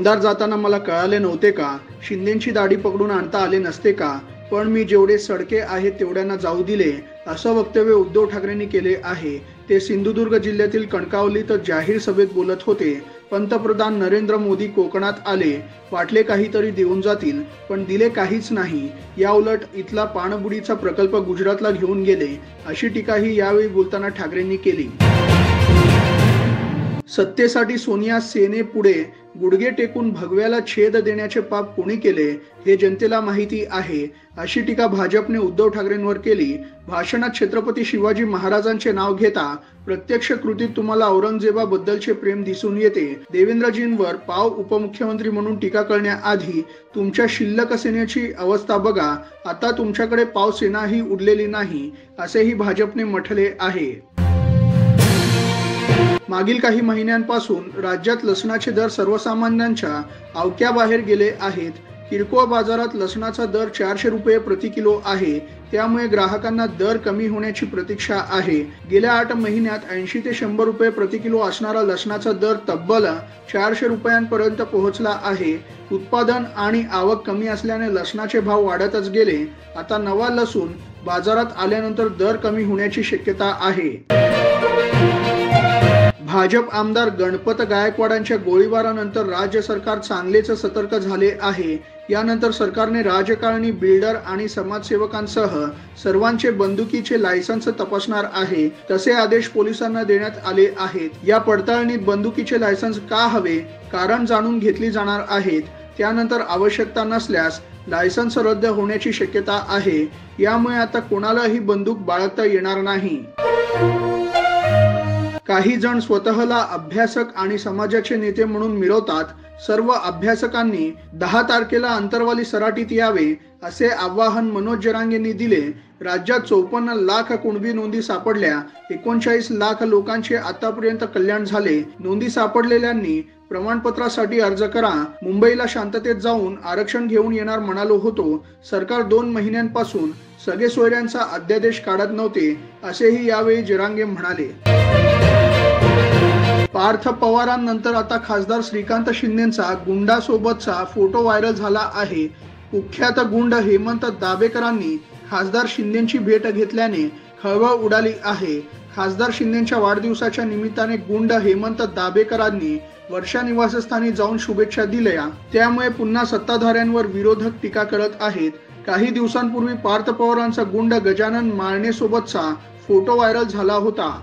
आमदार जाताना मला कळाले नव्हते का? शिंदेंची दाढी पकडून आणता आले नसते का? पण मी जेवढे सडके आहेत तेवढ्यांना जाऊ दिले, असं वक्तव्य उद्धव ठाकरेंनी केले आहे। ते सिंधुदुर्ग जिल्ह्यातील कणकवलीत जाहीर सभेत बोलत होते। पंतप्रधान नरेंद्र मोदी कोकणात आले, वाटले काहीतरी देऊन जातील, पण दिले काहीच नाही। या उलट इथला पाणबुडीचा प्रकल्प गुजरातला घेऊन गेले, अशी टीकाही यावेळी बोलताना ठाकरेंनी केली। सत्तेसाठी सोनिया सेनेपुढे गुडघे टेकून भगव्याला छेद देण्याचे पाप कोणी केले हे जनतेला माहिती आहे, अशी टीका भाजपने उद्धव ठाकरेंवर केली। भाषणात छत्रपती शिवाजी महाराजांचे नाव घेता प्रत्यक्ष कृतीत तुम्हाला औरंगजेबाबद्दलचे प्रेम दिसून येते। देवेंद्रजींवर पाव उपमुख्यमंत्री म्हणून टीका करण्याआधी तुमच्या शिल्लक सेनेची अवस्था बघा, आता तुमच्याकडे पाव सेनाही उरलेली नाही, असेही भाजपने म्हटले आहे। मागील काही महिन्यांपासून राज्यात लसणाचे दर सर्वसामान्यांच्या आवक्याबाहेर गेले आहेत। किरकोळ बाजारात लसणाचा दर 400 रुपये प्रति किलो आहे, त्यामुळे ग्राहकांना दर कमी होण्याची प्रतीक्षा आहे। गेल्या 8 महिन्यात 80 ते 100 रुपये प्रति किलो असणारा लसणाचा दर तब्बल 400 रुपयांपर्यंत पोहोचला आहे। उत्पादन आणि आवक कमी असल्याने लसणाचे भाव वाढतच गेले। आता नवा लसूण बाजारात आल्यानंतर दर कमी होण्याची शक्यता आहे। भाजप आमदार गणपत गायकवाडांच्या गोळीबारानंतर राज्य सरकार चांगलेच सतर्क झाले आहे। यानंतर सरकारने राजकारणी, बिल्डर आणि समाजसेवकांसह सर्वांचे बंदुकीचे लायसन्स तपासणार आहे, तसे आदेश पोलिसांना देण्यात आले आहेत। या पडताळणीत बंदुकीचे लायसन्स का हवे कारण जाणून घेतली जाणार आहेत। त्यानंतर आवश्यकता नसल्यास लायसन्स रद्द होण्याची शक्यता आहे। यामुळे आता कोणालाही बंदूक बाळगता येणार नाही। काही जण स्वतःला अभ्यासक आणि समाजाचे नेते म्हणून मिरवतात। सर्व अभ्यासकांनी 10 तारखेला अंतरवाली सराटीत यावे, असे आवाहन मनोज जरांगेंनी दिले। राज्यात 54 लाख कुणबी नोंदी सापडल्या, 39 लाख लोकांचे आतापर्यंत कल्याण झाले। नोंदी सापडलेल्यांनी प्रमाणपत्रासाठी अर्ज करा। मुंबईला शांततेत जाऊन आरक्षण घेऊन येणार म्हणालो होतो, सरकार 2 महिन्यांपासून सगळे सोयऱ्यांचा अध्यादेश काढत नव्हते, असेही यावेळी जरांगे म्हणाले। पार्थ पवारांनंतर आता खासदार श्रीकांत शिंदेंचा गुंडासोबतचा फोटो व्हायरल झाला आहे। कुख्यात गुंड हेमंत दाभेकरांनी खासदार शिंदेंची भेट घेतल्याने खळबळ उडाली आहे। खासदार शिंदेंच्या वाढदिवसाच्या निमित्ताने गुंड हेमंत दाभेकरांनी वर्षा निवासस्थानी जाऊन शुभेच्छा दिल्या, त्यामुळे पुन्हा सत्ताधाऱ्यांवर विरोधक टीका करत आहेत। काही दिवसांपूर्वी पार्थ पवारांचा गुंड गजानन माळणे सोबतचा फोटो व्हायरल झाला होता।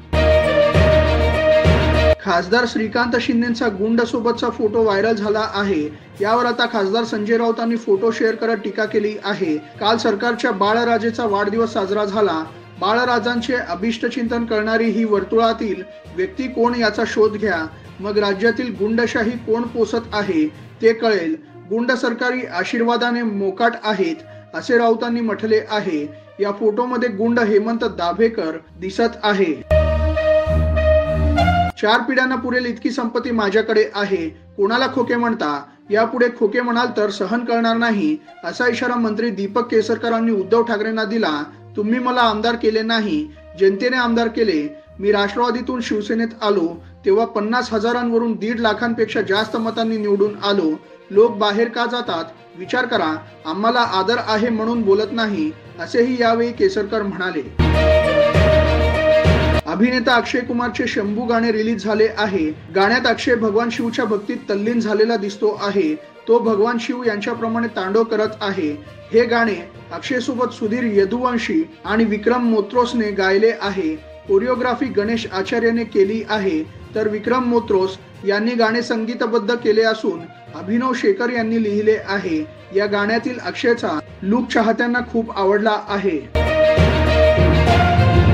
खासदार श्रीकांत शिंदेंचा गुंड सोबतचा फोटो व्हायरल झाला आहे। यावर आता खासदार संजय राऊतांनी फोटो शेअर करत टीका केली आहे। काल सरकारच्या बाळराजेचा वाढदिवस साजरा झाला। बाळराजांचे अभिष्ट चिंतन करणारी ही वर्तुळातील व्यक्ती कोण याचा शोध घ्या, मग राज्यातील गुंडशाही कोण पोसत आहे ते कळेल। गुंड सरकारी आशीर्वादाने मोकाट आहेत, असे राऊतांनी म्हटले आहे। या फोटोमध्ये गुंड हेमंत दाभेकर दिसत आहे। 4 पिढ्यांना पुरेल इतकी संपत्ती माझ्याकडे आहे, कोणाला खोके म्हणता? यापुढे खोके म्हणाल तर सहन करणार नाही, असा इशारा मंत्री दीपक केसरकरांनी उद्धव ठाकरेंना दिला। तुम्ही मला आमदार केले नाही, जनतेने आमदार केले। मी राष्ट्रवादीतून शिवसेनेत आलो तेव्हा 50,000वरून 1.5 लाखांपेक्षा जास्त मतांनी निवडून आलो। लोक बाहेर का जातात विचार करा, आम्हाला आदर आहे म्हणून बोलत नाही, असेही यावेळी केसरकर म्हणाले। अभिनेता अक्षय कुमारचे शंभू गाणे रिलीज झाले आहे। गाण्यात अक्षय भगवान शिवच्या भक्तीत तल्लीन झालेला दिसतो आहे। तो भगवान शिव यांच्याप्रमाणे तांडव करत आहे। हे गाणे अक्षय सोबत सुधीर यदुवंशी आणि विक्रम मोत्रोसने गायले आहे। कोरिओग्राफी गणेश आचार्यने केली आहे, तर विक्रम मोत्रोस यांनी गाणे संगीतबद्ध केले असून अभिनव शेखर यांनी लिहिले आहे। या गाण्यातील अक्षयचा लुक चाहत्यांना खूप आवडला आहे।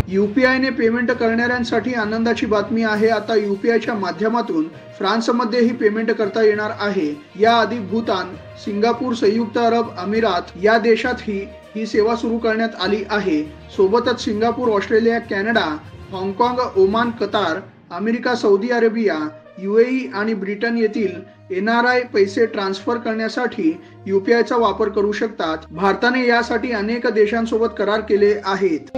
यूपीआयने पेमेंट करणाऱ्यांसाठी आनंदाची बातमी आहे। आता यूपीआयच्या माध्यमातून फ्रान्समध्येही पेमेंट करता येणार आहे। याआधी भूतान, सिंगापूर, संयुक्त अरब अमिरात या देशातही ही सेवा सुरू करण्यात आली आहे। सोबतच सिंगापूर, ऑस्ट्रेलिया, कॅनडा, हाँगकाँग, Oman, Qatar, America, Saudi Arabia, UAE आणि ब्रिटन येथील एनआरआय पैसे ट्रान्सफर करण्यासाठी यूपीआयचा वापर करू शकतात। भारताने यासाठी अनेक देशांसोबत करार केले आहेत।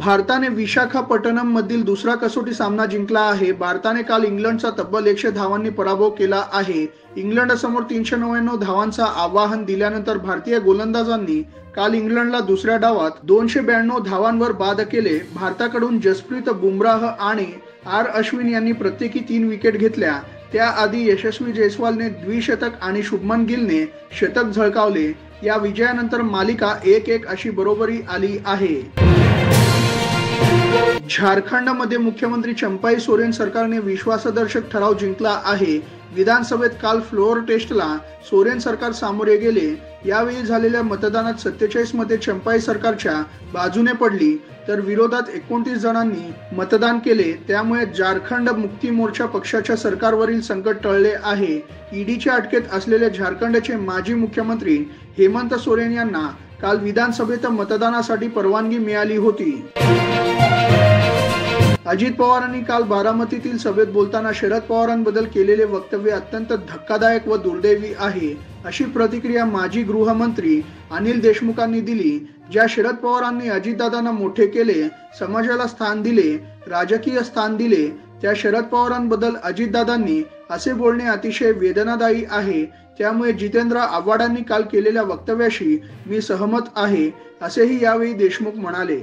भारताने विशाखापट्टणम मधील दुसरा कसोटी सामना जिंकला आहे. भारताने काल इंग्लंडचा तब्बल 100 धावांनी पराभव केला आहे. इंग्लंडसमोर 399 धावांचा आवाहन दिल्यानंतर भारतीय गोलंदाजांनी काल इंग्लंडला दुसऱ्या डावात 292 धावांवर बाद केले. भारताकडून जसप्रीत बुमराह आणि अश्विन यांनी प्रत्येकी 3 विकेट घेतल्या. त्याआधी यशस्वी जयस्वालने द्विशतक आणि शुभमन गिलने शतक झळकावले. या विजयानंतर मालिका 1-1 अशी बरोबरी आली आहे. झारखंडमध्ये मुख्यमंत्री चंपाई सोरेन सरकारने विश्वासदर्शक ठराव जिंकला आहे. विधानसभेत काल फ्लोअर टेस्टला सोरेन सरकार सामोरे गेले. यावेळी झालेल्या मतदानात 47 मते चंपाई सरकारच्या बाजूने पडली, तर विरोधात 29 जणांनी मतदान केले. त्यामुळे झारखंड मुक्ती मोर्चा पक्षाच्या सरकारवरील संकट टळले आहे. ईडीच्या अटकेत असलेले झारखंडचे माजी मुख्यमंत्री हेमंत सोरेन यांना काल विधानसभेत मतदानासाठी परवानगी मिळाली होती. अजित पवारांनी काल बारामतीतील सभेत बोलताना शरद पवारांबद्दल केलेले वक्तव्य अत्यंत धक्कादायक व दुर्दैवी आहे, अशी प्रतिक्रिया माजी गृहमंत्री अनिल देशमुखांनी दिली. ज्या शरद पवारांनी अजितदादांना मोठे केले, समाजाला स्थान दिले, राजकीय स्थान दिले, त्या शरद पवारांबद्दल अजितदादांनी असे बोलणे अतिशय वेदनादायी आहे. त्यामुळे जितेंद्र आव्हाडांनी काल केलेल्या वक्तव्याशी मी सहमत आहे, असेही यावेळी देशमुख म्हणाले.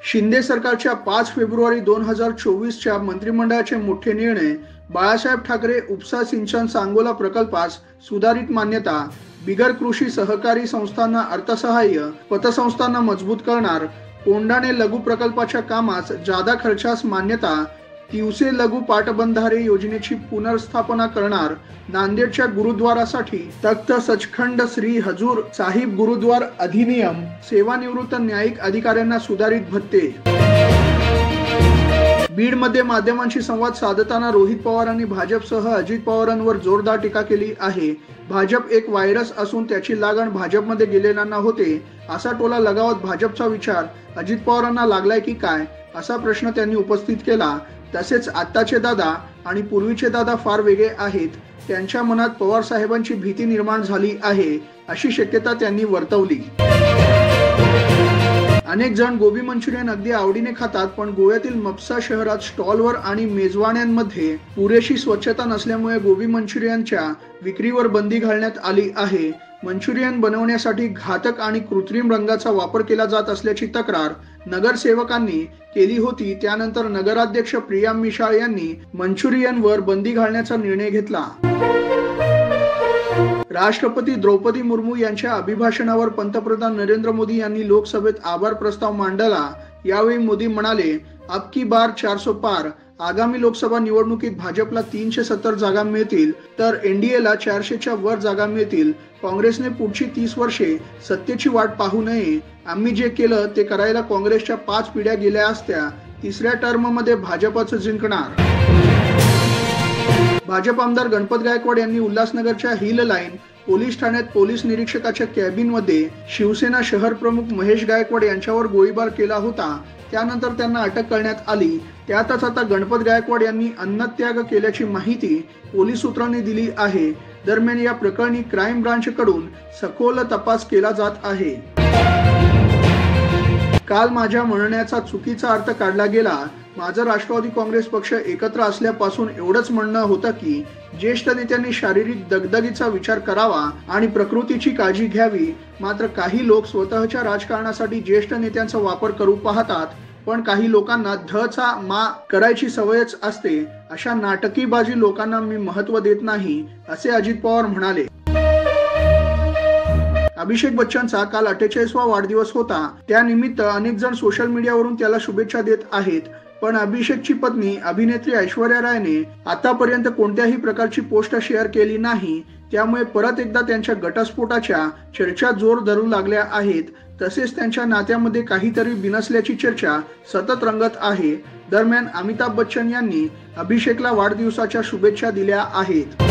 शिंदे सरकारच्या 5 फेब्रुवारी 2024च्या मंत्रिमंडळाचे मोठे निर्णय. बाळासाहेब ठाकरे उपसा सिंचन सांगोला प्रकल्पास सुधारित मान्यता. बिगर कृषी सहकारी संस्थांना अर्थसहाय्य. पतसंस्थांना मजबूत करणार. कोंडाणे लघु प्रकल्पाच्या कामास जादा खर्चास मान्यता. तिवसे लघु पाटबंधारे योजनेची पुनर्स्थापना करणार. नांदेडच्या गुरुद्वारासाठी तख्त सचखंड श्री हजूर साहिब गुरुद्वार अधिनियम. सेवानिवृत्त न्यायिक अधिकाऱ्यांना सुधारित भत्ते. बीडमध्ये माध्यमांशी संवाद साधताना रोहित पवारांनी भाजपसह अजित पवारांवर जोरदार टीका केली आहे. भाजप एक व्हायरस असून त्याची लागण भाजपमध्ये गेलेल्यांना होते, असा टोला लगावत भाजपचा विचार अजित पवारांना लागलाय की काय, असा प्रश्न त्यांनी उपस्थित केला. तसेच आत्ताचे दादा आणि पूर्वीचे दादा फार वेगळे आहेत. त्यांच्या मनात पवार साहेबांची भीती निर्माण झाली आहे, अशी शक्यता त्यांनी वर्तवली. अनेक जण गोबी मंचुरियन अगदी आवडीने खातात, पण गोव्यातील मप्सा शहरात स्टॉलवर आणि मेजवान्यांमध्ये पुरेशी स्वच्छता नसल्यामुळे गोबी मंचुरियनच्या विक्रीवर बंदी घालण्यात आली आहे. मंचुरियन बनवण्यासाठी घातक आणि कृत्रिम रंगाचा वापर केला जात असल्याची तक्रार नगरसेवकांनी केली होती. त्यानंतर नगराध्यक्ष प्रिया मिशाळ यांनी मंचुरियनवर बंदी घालण्याचा निर्णय घेतला. राष्ट्रपती द्रौपदी मुर्मू यांच्या अभिभाषणावर पंतप्रधान नरेंद्र मोदी यांनी लोकसभेत आभार प्रस्ताव मांडला. यावेळी मोदी म्हणाले, अब की बार 400 पार. आगामी लोकसभा निवडणुकीत भाजपला 370 जागा मिळतील, तर एनडीएला 400च्या वर जागा मिळतील. काँग्रेसने पुढची 30 वर्षे सत्तेची वाट पाहू नये. आम्ही जे केलं ते करायला काँग्रेसच्या 5 पिढ्या गेल्या असत्या. तिसऱ्या टर्ममध्ये भाजपचं जिंकणार. भाजप आमदार गणपत गायकवाड यांनी उल्हासनगरच्या हिल लाईन पोलीस ठाण्यात पोलीस निरीक्षकाच्या कॅबिनमध्ये शिवसेना शहर प्रमुख महेश गायकवाड यांच्यावर गोळीबार केला होता. त्यानंतर त्यांना अटक करण्यात आली. त्यातच आता गणपत गायकवाड यांनी अन्नत्याग केल्याची माहिती पोलीस सूत्रांनी दिली आहे. दरम्यान या प्रकरणी क्राईम ब्रांचकडून सखोल तपास केला जात आहे. काल माझ्या म्हणण्याचा चुकीचा अर्थ काढला गेला. माझं राष्ट्रवादी काँग्रेस पक्ष एकत्र असल्यापासून एवढंच म्हणणं होतं की ज्येष्ठ नेत्यांनी शारीरिक दगदगीचा विचार करावा आणि प्रकृतीची काळजी घ्यावी. मात्र काही लोक स्वतःच्या राजकारणासाठी ज्येष्ठ नेत्यांचा वापर करू पाहतात, पण काही लोकांना धचा मा करायची सवयच असते. अशा नाटकीबाजी लोकांना मी महत्त्व देत नाही, असे अजित पवार म्हणाले. अभिषेक बच्चनचा काल 48वा वाढदिवस होता. त्यानिमित्त अनेक जण सोशल मीडियावरून त्याला शुभेच्छा देत आहेत. पण अभिषेकची पत्नी अभिनेत्री ऐश्वर्या रायने आतापर्यंत कोणत्याही प्रकारची पोस्ट शेअर केली नाही. त्यामुळे परत एकदा त्यांच्या घटस्फोटाच्या चर्चा जोर धरू लागल्या आहेत. तसेच त्यांच्या नात्यामध्ये काहीतरी बिनसल्याची चर्चा सतत रंगत आहे. दरम्यान अमिताभ बच्चन यांनी अभिषेकला वाढदिवसाच्या शुभेच्छा दिल्या आहेत.